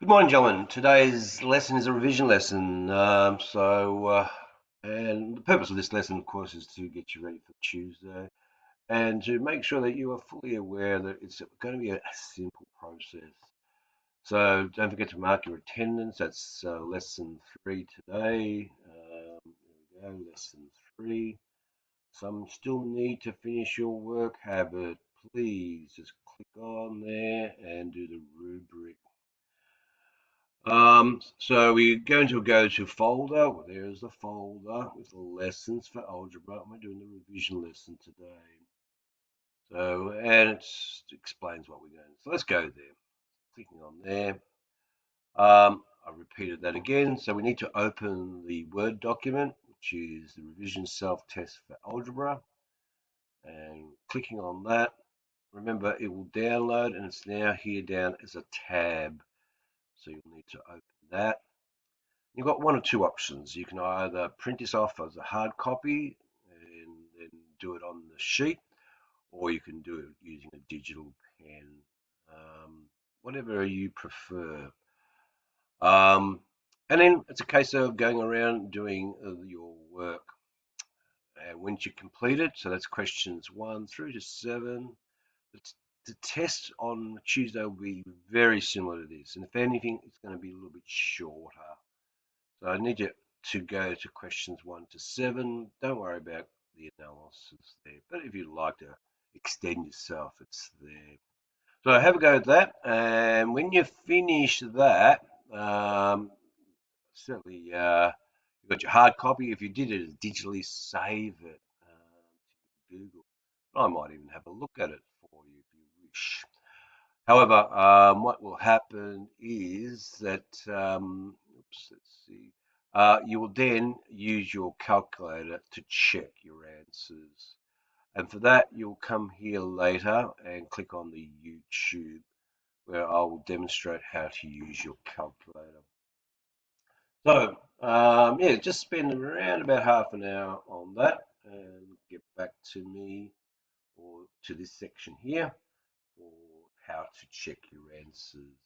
Good morning, gentlemen. Today's lesson is a revision lesson. And the purpose of this lesson, of course, is to get you ready for Tuesday and to make sure that you are fully aware that it's going to be a simple process. So don't forget to mark your attendance. That's lesson three today. There we go, lesson three. Some still need to finish your work habit. Please just click on there and do the rubric. So we're going to go to folder. Well, there's the folder with the lessons for algebra. We're doing the revision lesson today. So, and it explains what we're doing. So let's go there. Clicking on there. I repeated that again. So we need to open the Word document, which is the revision self-test for algebra. And clicking on that, remember it will download and it's now here down as a tab. So you'll need to open that. You've got one or two options. You can either print this off as a hard copy and then do it on the sheet, or you can do it using a digital pen, whatever you prefer. Um, and then it's a case of going around doing your work. And once you complete it, so that's questions 1 through to 7, the test on Tuesday will be very similar to this. And if anything, it's going to be a little bit shorter. So I need you to go to questions 1 to 7. Don't worry about the analysis there. But if you'd like to extend yourself, it's there. So have a go at that. And when you finish that, certainly you've got your hard copy. If you did it digitally, save it to Google. I might even have a look at it for you if you wish. However, what will happen is that, oops, let's see, you will then use your calculator to check your answers. And for that, you'll come here later and click on the YouTube where I will demonstrate how to use your calculator. So, yeah, just spend around about half an hour on that and get back to me or to this section here for how to check your answers.